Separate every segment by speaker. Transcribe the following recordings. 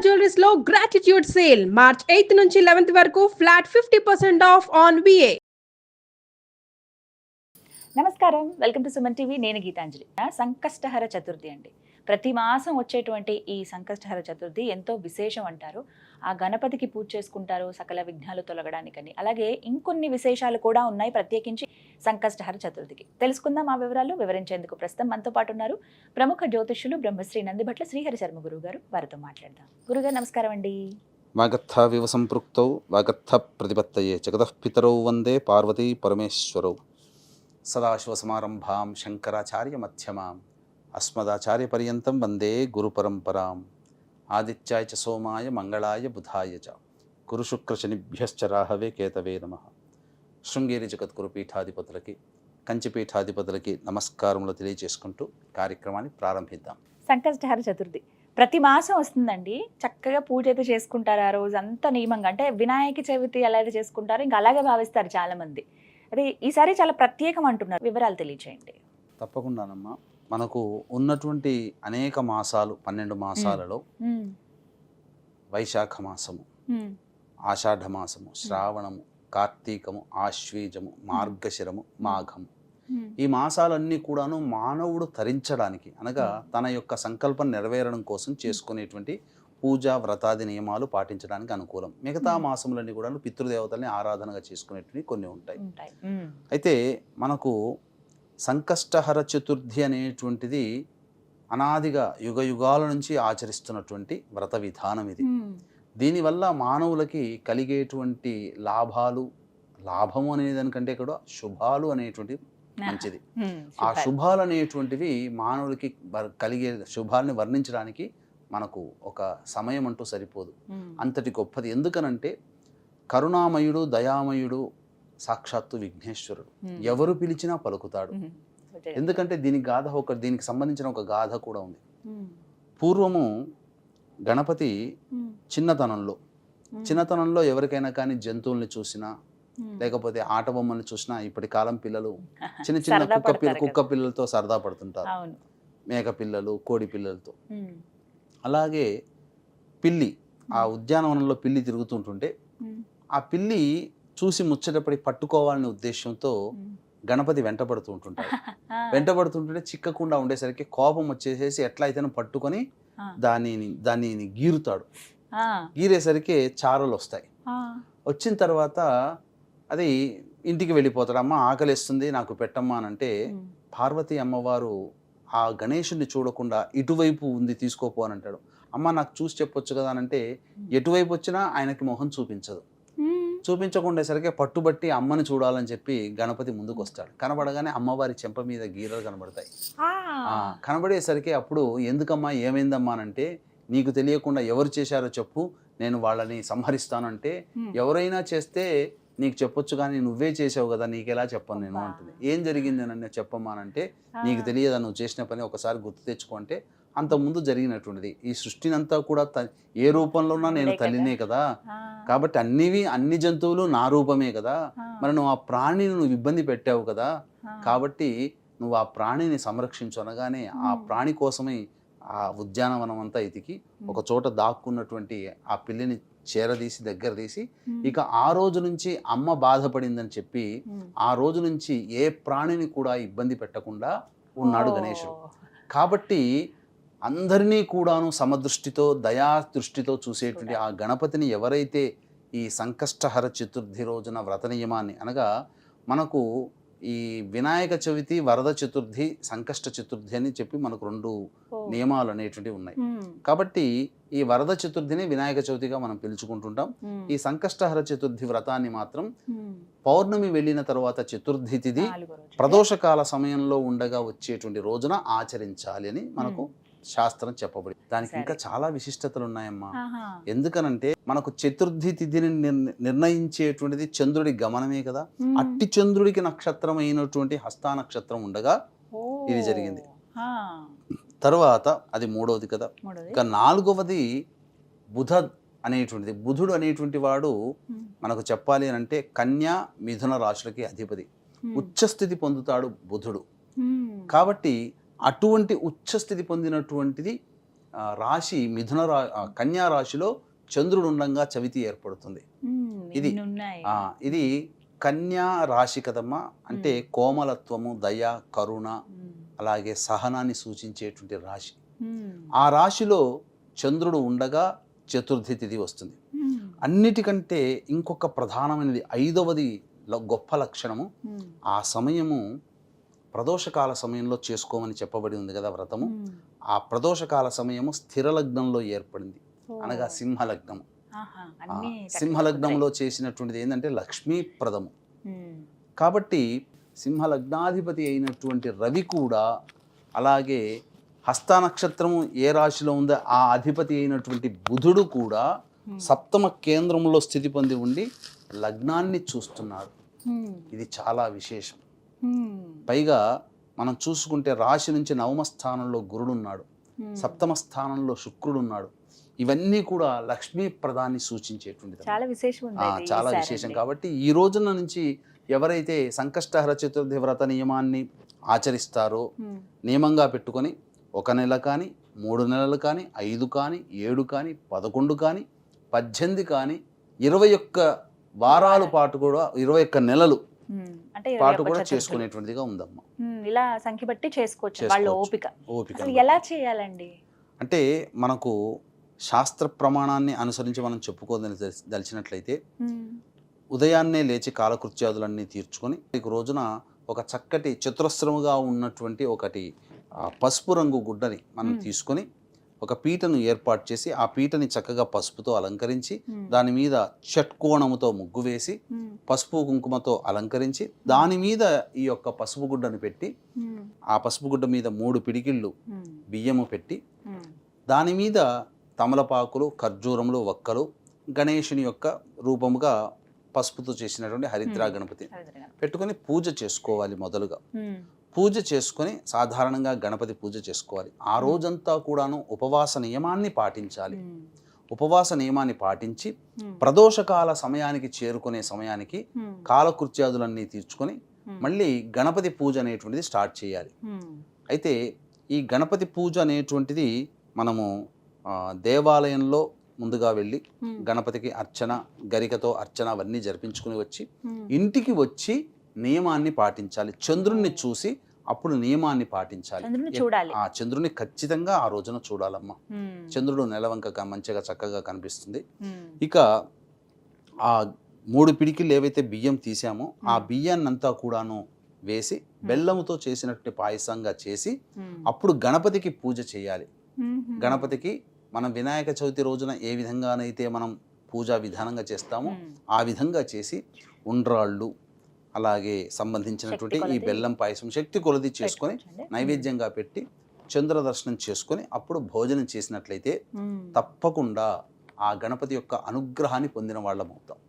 Speaker 1: Jewelleries లో gratitude sale March 8 నుంచి 11 వరకు ఫ్లాట్ 50% ఆఫ్ ఆన్ విఏ.
Speaker 2: నమస్కారం, వెల్కమ్ టు సుమన్ టీవీ. నేను గీతాంజలి. సంకష్టహర చతుర్థి అండి. ప్రతి మాసం వచ్చేటువంటి ఈ సంకష్టహర చతుర్థి ఎంతో విశేషం అంటారు. ఆ గణపతికి పూజ చేసుకుంటారు సకల విఘ్నాలు తొలగడానికని. అలాగే ఇంకొన్ని విశేషాలు కూడా ఉన్నాయి ప్రత్యేకించి సంకష్టహర చతుర్థికి. తెలుసుకుందాం ఆ వివరాలు. వివరించేందుకు ప్రస్తుతం మనతో పాటు ఉన్నారు ప్రముఖ జ్యోతిష్యులు బ్రహ్మశ్రీ నందిభట్ల శ్రీహరి శర్మ గురువు గారు. వారితో మాట్లాడదాం. గురుగారు నమస్కారం అండి.
Speaker 3: వాగర్థావివ సంపృక్తౌ వాగర్థ ప్రతిపత్తయే జగతః పితరౌ వందే పార్వతీ పరమేశ్వరౌ. సదాశివసమారంభాం శంకరాచార్య మధ్యమాం అస్మదాచార్య పర్యంతం వందే గురు పరంపరాం. ఆదిత్యాయ చ సోమాయ మంగళాయ బుధాయ చ గురుశుక్రశనిభ్యశ్చ రాహవే కేతవే నమః. శృంగేరి జగద్గురు పీఠాధిపతులకి కంచిపీఠాధిపతులకి నమస్కారములు తెలియజేసుకుంటూ కార్యక్రమాన్ని ప్రారంభిద్దాం.
Speaker 2: సంకష్టహర చతుర్థి ప్రతి మాసం వస్తుందండి. చక్కగా పూజ అయితే చేసుకుంటారు ఆ రోజు అంతా నియమంగా. అంటే వినాయక చవితి ఎలా అయితే చేసుకుంటారో ఇంకా అలాగే భావిస్తారు చాలా మంది. అదే ఈసారి చాలా ప్రత్యేకం అంటున్నారు. వివరాలు తెలియచేయండి.
Speaker 3: తప్పకుండానమ్మా. మనకు ఉన్నటువంటి అనేక మాసాలు 12 మాసాలలో వైశాఖ మాసము, ఆషాఢ మాసము, శ్రావణము, కార్తీకము, ఆశ్వీజము, మార్గశిరము, మాఘము, ఈ మాసాలన్నీ కూడాను మానవుడు తరించడానికి అనగా తన యొక్క సంకల్పం నెరవేరడం కోసం చేసుకునేటువంటి పూజా వ్రతాది నియమాలు పాటించడానికి అనుకూలం. మిగతా మాసములన్నీ కూడా పితృదేవతల్ని ఆరాధనగా చేసుకునేటివి కొన్ని ఉంటాయి. అయితే మనకు సంకష్టహర చతుర్థి అనేటువంటిది అనాదిగా యుగ యుగాల నుంచి ఆచరిస్తున్నటువంటి వ్రత విధానం ఇది. దీనివల్ల మానవులకి కలిగేటువంటి లాభము అనే దానికంటే కూడా శుభాలు అనేటువంటి మంచిది. ఆ శుభాలు అనేటువంటివి మానవులకి కలిగే శుభాలని వర్ణించడానికి మనకు ఒక సమయం అంటూ సరిపోదు. అంతటి గొప్పది. ఎందుకనంటే కరుణామయుడు, దయామయుడు సాక్షాత్తు విఘ్నేశ్వరుడు. ఎవరు పిలిచినా పలుకుతాడు. ఎందుకంటే దీనికి సంబంధించిన ఒక గాథ కూడా ఉంది. పూర్వము గణపతి చిన్నతనంలో ఎవరికైనా కానీ జంతువుల్ని చూసినా లేకపోతే ఆట బొమ్మల్ని చూసినా, ఇప్పటి కాలం పిల్లలు చిన్న చిన్న కుక్క పిల్లలతో సరదా పడుతుంటారు. మేక పిల్లలు, కోడి పిల్లలతో. అలాగే పిల్లి, ఆ ఉద్యానవనంలో పిల్లి తిరుగుతుంటుంటే ఆ పిల్లి చూసి ముచ్చటపడి పట్టుకోవాలనే ఉద్దేశంతో గణపతి వెంటబడుతుంటుంటే చిక్కకుండా ఉండేసరికి కోపం వచ్చేసేసి ఎట్లా అయితేనో పట్టుకొని దాన్ని గీరుతాడు. గీరేసరికి చారలు వస్తాయి. వచ్చిన తర్వాత అది ఇంటికి వెళ్ళిపోతాడు. అమ్మ ఆకలిస్తుంది, నాకు పెట్టమ్మా అని అంటే పార్వతీ అమ్మవారు ఆ గణేశుడిని చూడకుండా ఇటువైపు ఉంది తీసుకోపో అని అంటాడు. అమ్మ నాకు చూసి చెప్పొచ్చు కదా అని అంటే ఎటువైపు వచ్చినా ఆయనకి మొహం చూపించకుండేసరికి పట్టుబట్టి అమ్మని చూడాలని చెప్పి గణపతి ముందుకు వస్తాడు. కనబడగానే అమ్మవారి చెంప మీద గీరలు కనబడతాయి. కనబడేసరికి అప్పుడు ఎందుకమ్మా ఏమైందమ్మా అనంటే, నీకు తెలియకుండా ఎవరు చేశారో చెప్పు, నేను వాళ్ళని సంహరిస్తానంటే, ఎవరైనా చేస్తే నీకు చెప్పొచ్చు కానీ నువ్వే చేసావు కదా, నీకెలా చెప్పను నేను అంటుంది. ఏం జరిగింది అని చెప్పమ్మా అంటే, నీకు తెలియదా నువ్వు చేసిన పని, ఒకసారి గుర్తు తెచ్చుకో అంటే, అంతకుముందు జరిగినటువంటిది ఈ సృష్టినంతా కూడా ఏ రూపంలో ఉన్నా నేను తల్లినే కదా, కాబట్టి అన్ని జంతువులు నా రూపమే కదా, మరి నువ్వు ఆ ప్రాణిని నువ్వు ఇబ్బంది పెట్టావు కదా, కాబట్టి నువ్వు ఆ ప్రాణిని సంరక్షించు అనగానే ఆ ప్రాణి కోసమే ఆ ఉద్యానవనం అంతా ఎతికి ఒక చోట దాక్కున్నటువంటి ఆ పిల్లిని చేరదీసి దగ్గర తీసి, ఇక ఆ రోజు నుంచి అమ్మ బాధపడిందని చెప్పి ఆ రోజు నుంచి ఏ ప్రాణిని కూడా ఇబ్బంది పెట్టకుండా ఉన్నాడు గణేశుడు. కాబట్టి అందరినీ కూడాను సమదృష్టితో దయాదృష్టితో చూసేటువంటి ఆ గణపతిని ఎవరైతే ఈ సంకష్టహర చతుర్థి రోజున వ్రత నియమాన్ని అనగా మనకు ఈ వినాయక చవితి, వరద చతుర్థి, సంకష్ట చతుర్థి అని చెప్పి మనకు 2 నియమాలు అనేటువంటివి ఉన్నాయి. కాబట్టి ఈ వరద చతుర్థిని వినాయక చవితిగా మనం పిలుచుకుంటుంటాం. ఈ సంకష్టహర చతుర్థి వ్రతాన్ని మాత్రం పౌర్ణమి వెళ్ళిన తర్వాత చతుర్థి తిథి ప్రదోషకాల సమయంలో ఉండగా వచ్చేటువంటి రోజున ఆచరించాలి అని మనకు శాస్త్రం చెప్పబడి. దానికి ఇంకా చాలా విశిష్టతలు ఉన్నాయమ్మా. ఎందుకనంటే మనకు చతుర్థి తిథిని నిర్ణయించేటువంటిది చంద్రుడి గమనమే కదా. అట్టి చంద్రుడికి నక్షత్రం అయినటువంటి హస్త నక్షత్రం ఉండగా ఇది జరిగింది. తర్వాత అది 3వది కదా. ఇక 4వది బుధుడు అనేటువంటి వాడు మనకు చెప్పాలి అని అంటే కన్యా మిథున రాశులకి అధిపతి. ఉచ్చస్థితి పొందుతాడు బుధుడు. కాబట్టి అటువంటి ఉచ్చస్థితి పొందినటువంటిది రాశి కన్యా రాశిలో చంద్రుడు ఉండంగా చవితి ఏర్పడుతుంది. ఇది ఇది కన్యా రాశి కదమ్మా. అంటే కోమలత్వము, దయ, కరుణ, అలాగే సహనాన్ని సూచించేటువంటి రాశి. ఆ రాశిలో చంద్రుడు ఉండగా చతుర్థి తిథి వస్తుంది. అన్నిటికంటే ఇంకొక ప్రధానమైనది 5వది గొప్ప లక్షణము, ఆ సమయము ప్రదోషకాల సమయంలో చేసుకోమని చెప్పబడి ఉంది కదా వ్రతము. ఆ ప్రదోషకాల సమయము స్థిర లగ్నంలో ఏర్పడింది, అనగా సింహలగ్నము. సింహలగ్నంలో చేసినటువంటిది ఏంటంటే లక్ష్మీప్రదము. కాబట్టి సింహలగ్నాధిపతి అయినటువంటి రవి కూడా, అలాగే హస్త నక్షత్రము ఏ రాశిలో ఉందో ఆ అధిపతి అయినటువంటి బుధుడు కూడా సప్తమ కేంద్రంలో స్థితి పొంది ఉండి లగ్నాన్ని చూస్తున్నాడు. ఇది చాలా విశేషం. పైగా మనం చూసుకుంటే రాశి నుంచి 9వ స్థానంలో గురుడున్నాడు, సప్తమ స్థానంలో శుక్రుడున్నాడు. ఇవన్నీ కూడా లక్ష్మీ ప్రదాన్ని సూచించేటువంటిది, చాలా విశేషం. కాబట్టి ఈ రోజున నుంచి ఎవరైతే సంకష్టహర చతుర్థి వ్రత నియమాన్ని ఆచరిస్తారో, నియమంగా పెట్టుకొని 1 నెల కానీ, 3 నెలలు కానీ, 5 కానీ, 7 కానీ, 11 కానీ, 18 కానీ, 21 వారాల పాటు కూడా, 21 నెలలు పాటు కూడా చేసుకునేటువంటిదిగా ఉందమ్మా.
Speaker 2: ఇలా సంఖ్య బట్టి చేసుకోవచ్చు. వాళ్ళ ఓపిక ఎలా చేయాలండి
Speaker 3: అంటే మనకు శాస్త్ర ప్రమాణాన్ని అనుసరించి మనం చెప్పుకోదలిచినట్లయితే, ఉదయాన్నే లేచి కాలకృత్యాదులన్నీ తీర్చుకొని రోజున ఒక చక్కటి చతురస్రముగా ఉన్నటువంటి ఒకటి పసుపు రంగు గుడ్డని మనం తీసుకొని ఒక పీటను ఏర్పాటు చేసి, ఆ పీటని చక్కగా పసుపుతో అలంకరించి, దాని మీద షట్కోణముతో ముగ్గు వేసి, పసుపు కుంకుమతో అలంకరించి, దాని మీద ఈ యొక్క పసుపు గుడ్డను పెట్టి, ఆ పసుపు గుడ్డ మీద 3 పిడికిళ్ళు బియ్యము పెట్టి, దాని మీద తమలపాకులు, ఖర్జూరములు, వక్కలు, గణేశుని యొక్క రూపముగా పసుపుతో చేసినటువంటి హరిద్రా గణపతి పెట్టుకొని పూజ చేసుకోవాలి. మొదలుగా పూజ చేసుకొని సాధారణంగా గణపతి పూజ చేసుకోవాలి. ఆ రోజంతా కూడాను ఉపవాస నియమాన్ని పాటించాలి. ఉపవాస నియమాన్ని పాటించి ప్రదోషకాల సమయానికి చేరుకునే సమయానికి కాలకృత్యాదులన్నీ తీర్చుకొని మళ్ళీ గణపతి పూజ అనేటువంటిది స్టార్ట్ చేయాలి. అయితే ఈ గణపతి పూజ అనేటువంటిది మనము దేవాలయంలో ముందుగా వెళ్ళి గణపతికి అర్చన, గరికతో అర్చన అవన్నీ జరిపించుకుని వచ్చి ఇంటికి వచ్చి నియమాన్ని పాటించాలి. చంద్రుణ్ణి చూసి అప్పుడు నియమాన్ని పాటించాలి. ఆ చంద్రుని ఖచ్చితంగా ఆ రోజున చూడాలమ్మా. చంద్రుడు నెలవంక మంచిగా చక్కగా కనిపిస్తుంది. ఇక ఆ 3 పిడికిళ్ళు ఏవైతే బియ్యం తీసామో ఆ బియ్యాన్నంతా కూడాను వేసి బెల్లముతో చేసినట్టు పాయసంగా చేసి అప్పుడు గణపతికి పూజ చేయాలి. గణపతికి మనం వినాయక చవితి రోజున ఏ విధంగానైతే మనం పూజా విధానంగా చేస్తామో ఆ విధంగా చేసి ఉండ్రాళ్ళు, అలాగే సంబంధించినటువంటి ఈ బెల్లం పాయసం శక్తి కొలది చేసుకొని నైవేద్యంగా పెట్టి చంద్ర దర్శనం చేసుకొని అప్పుడు భోజనం చేసినట్లయితే తప్పకుండా ఆ గణపతి యొక్క అనుగ్రహాన్ని పొందిన వాళ్ళం అవుతాం.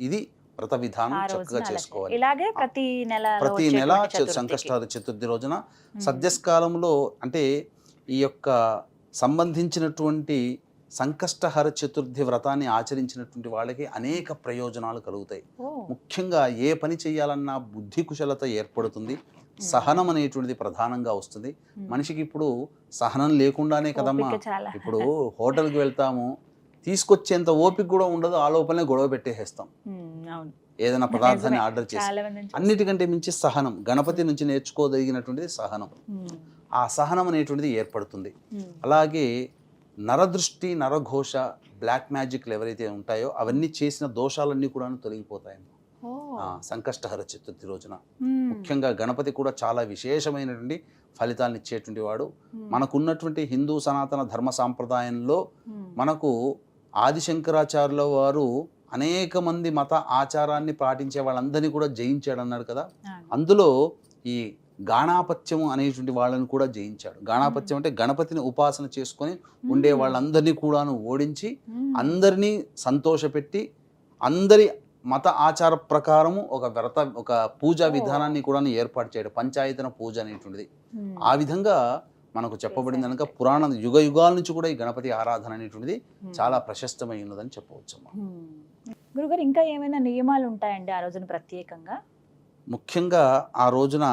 Speaker 3: ఇది వ్రత విధానం చక్కగా చేసుకోవాలి. ప్రతి నెల సంకష్టహర చతుర్థి రోజున సద్యస్కాలంలో అంటే ఈ యొక్క సంబంధించినటువంటి సంకష్టహర చతుర్థి వ్రతాన్ని ఆచరించినటువంటి వాళ్ళకి అనేక ప్రయోజనాలు కలుగుతాయి. ముఖ్యంగా ఏ పని చేయాలన్నా బుద్ధి కుశలత ఏర్పడుతుంది. సహనం అనేటువంటిది ప్రధానంగా వస్తుంది. మనిషికి ఇప్పుడు సహనం లేకుండానే కదమ్మా, ఇప్పుడు హోటల్కి వెళ్తాము, తీసుకొచ్చేంత ఓపిక కూడా ఉండదు, ఆ లోపలనే గొడవ పెట్టేసేస్తాం ఏదైనా పదార్థాన్ని ఆర్డర్ చేసి. అన్నిటికంటే మించి సహనం, గణపతి నుంచి నేర్చుకోదగినటువంటిది సహనం. ఆ సహనం అనేటువంటిది ఏర్పడుతుంది. అలాగే నరదృష్టి, నరఘోష, బ్లాక్ మ్యాజిక్లు ఎవరైతే ఉంటాయో అవన్నీ చేసిన దోషాలన్నీ కూడా తొలగిపోతాయి సంకష్టహర చతుర్థి రోజున. ముఖ్యంగా గణపతి కూడా చాలా విశేషమైనటువంటి ఫలితాలను ఇచ్చేటువంటి వాడు. మనకున్నటువంటి హిందూ సనాతన ధర్మ సాంప్రదాయంలో మనకు ఆదిశంకరాచార్యుల వారు అనేక మంది మత ఆచారాన్ని పాటించే వాళ్ళందరినీ కూడా జయించాడు అన్నాడు కదా. అందులో ఈ గాణాపత్యము అనేటువంటి వాళ్ళని కూడా జయించాడు. గాణాపత్యం అంటే గణపతిని ఉపాసన చేసుకొని ఉండే వాళ్ళందరినీ కూడాను ఓడించి అందరినీ సంతోషపెట్టి అందరి మత ఆచార ప్రకారము ఒక పూజా విధానాన్ని కూడా ఏర్పాటు చేయడం, పంచాయతన పూజ అనేటువంటిది. ఆ విధంగా మనకు చెప్పబడింది కనుక పురాణ యుగ యుగాల నుంచి కూడా ఈ గణపతి ఆరాధన అనేటువంటిది చాలా ప్రశస్తమై ఉన్నదని చెప్పవచ్చు.
Speaker 2: గురుగారు, ఇంకా ఏమైనా నియమాలు ఉంటాయండి ఆ రోజున ప్రత్యేకంగా?
Speaker 3: ముఖ్యంగా ఆ రోజున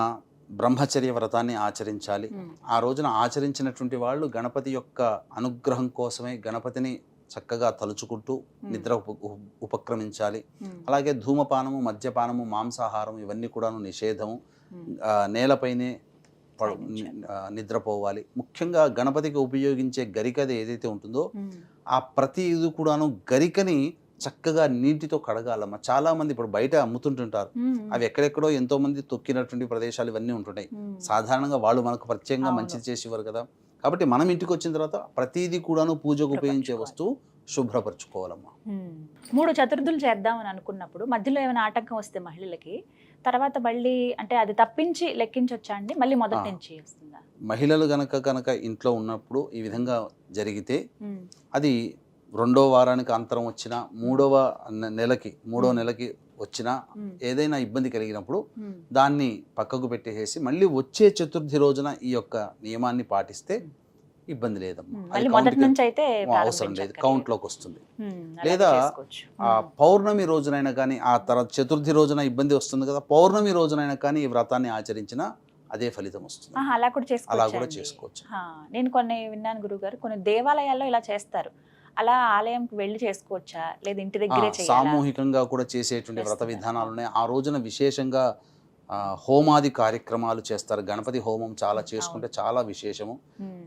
Speaker 3: బ్రహ్మచర్య వ్రతాన్ని ఆచరించాలి. ఆ రోజున ఆచరించినటువంటి వాళ్ళు గణపతి యొక్క అనుగ్రహం కోసమే గణపతిని చక్కగా తలుచుకుంటూ నిద్ర ఉపక్రమించాలి. అలాగే ధూమపానము, మద్యపానము, మాంసాహారం ఇవన్నీ కూడాను నిషేధము. నేలపైనే నిద్రపోవాలి. ముఖ్యంగా గణపతికి ఉపయోగించే గరికది ఏదైతే ఉంటుందో ఆ ప్రతి ఇది కూడాను గరికని చక్కగా నీటితో కడగాలమ్మా. చాలా మంది ఇప్పుడు బయట అమ్ముతుంటుంటారు, అవి ఎక్కడెక్కడో ఎంతో మంది తొక్కినటువంటి ప్రదేశాలు ఇవన్నీ ఉంటున్నాయి. సాధారణంగా వాళ్ళు మనకు ప్రత్యేకంగా మంచిది చేసేవారు కదా. కాబట్టి మనం ఇంటికి వచ్చిన తర్వాత ప్రతిదీ కూడాను పూజకు ఉపయోగించే వస్తువు శుభ్రపరచుకోవాలమ్మా.
Speaker 2: 3 చతుర్థులు చేద్దామని అనుకున్నప్పుడు మధ్యలో ఏమైనా ఆటంకం వస్తే మహిళలకి తర్వాత మళ్ళీ అంటే అది తప్పించి లెక్కించొచ్చా అండి, మళ్ళీ మొదటి నుంచి వస్తుందా?
Speaker 3: మహిళలు గనక ఇంట్లో ఉన్నప్పుడు ఈ విధంగా జరిగితే అది 2వ వారానికి అంతరం వచ్చినా, 3వ నెలకి వచ్చినా ఏదైనా ఇబ్బంది కలిగినప్పుడు దాన్ని పక్కకు పెట్టేసి మళ్ళీ వచ్చే చతుర్థి రోజున ఈ యొక్క నియమాన్ని పాటిస్తే ఇబ్బంది లేదమ్మా. అవసరం లేదు, కౌంట్ లోకి వస్తుంది. లేదా ఆ పౌర్ణమి రోజునైనా కానీ, ఆ తర్వాత చతుర్థి రోజున ఇబ్బంది వస్తుంది కదా, పౌర్ణమి రోజునైనా కానీ ఈ వ్రతాన్ని ఆచరించినా అదే ఫలితం వస్తుంది.
Speaker 2: అలా కూడా
Speaker 3: చేసుకోవచ్చు.
Speaker 2: నేను కొన్ని విన్నాను గురుగారు, కొన్ని దేవాలయాల్లో ఇలా చేస్తారు. అలా ఆలయంకి వెళ్ళి చేసుకోవచ్చా, లేదా ఇంటి దగ్గరే
Speaker 3: సామూహికంగా కూడా చేసేటువంటి వ్రత విధానాలు ఉన్నాయి. ఆ రోజున విశేషంగా హోమాది కార్యక్రమాలు చేస్తారు. గణపతి హోమం చాలా చేసుకుంటే చాలా విశేషము.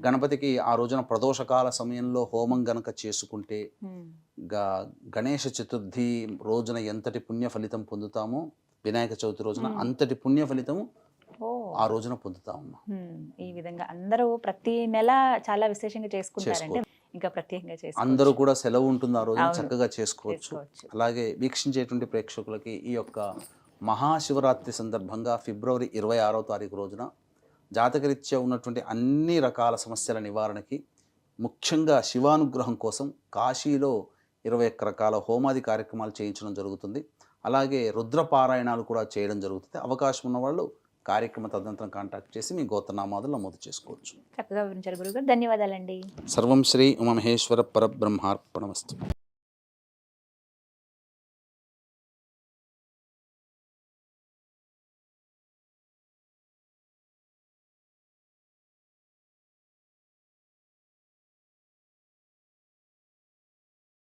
Speaker 3: గణపతికి ఆ రోజున ప్రదోషకాల సమయంలో హోమం గనక చేసుకుంటే గణేష చతుర్థి రోజున ఎంతటి పుణ్య ఫలితం పొందుతామో, వినాయక చవితి రోజున అంతటి పుణ్య ఫలితము ఆ రోజున పొందుతామమ్మా.
Speaker 2: ఈ విధంగా అందరూ ప్రతి నెల చాలా విశేషంగా చేసుకుంటారంటే ఇంకా ప్రత్యేకంగా చేసుకోవచ్చు.
Speaker 3: అందరూ కూడా సెలవు ఉంటుంది ఆ రోజున, చక్కగా చేసుకోవచ్చు. అలాగే వీక్షించేటువంటి ప్రేక్షకులకి ఈ యొక్క మహాశివరాత్రి సందర్భంగా ఫిబ్రవరి 26వ తారీఖు రోజున జాతకరీత్యా ఉన్నటువంటి అన్ని రకాల సమస్యల నివారణకి, ముఖ్యంగా శివానుగ్రహం కోసం కాశీలో 21 రకాల హోమాది కార్యక్రమాలు చేయించడం జరుగుతుంది. అలాగే రుద్రపారాయణాలు కూడా చేయడం జరుగుతుంది. అవకాశం ఉన్న వాళ్ళు కార్యక్రమ తదనంతరం కాంటాక్ట్ చేసి మీ గోత్రనామాదులు నమోదు చేసుకోవచ్చు.
Speaker 2: చక్కగా వివరించారు గురుగారు, ధన్యవాదాలండి.
Speaker 3: సర్వం శ్రీ ఉమామహేశ్వర పరబ్రహ్మార్పణమస్తు.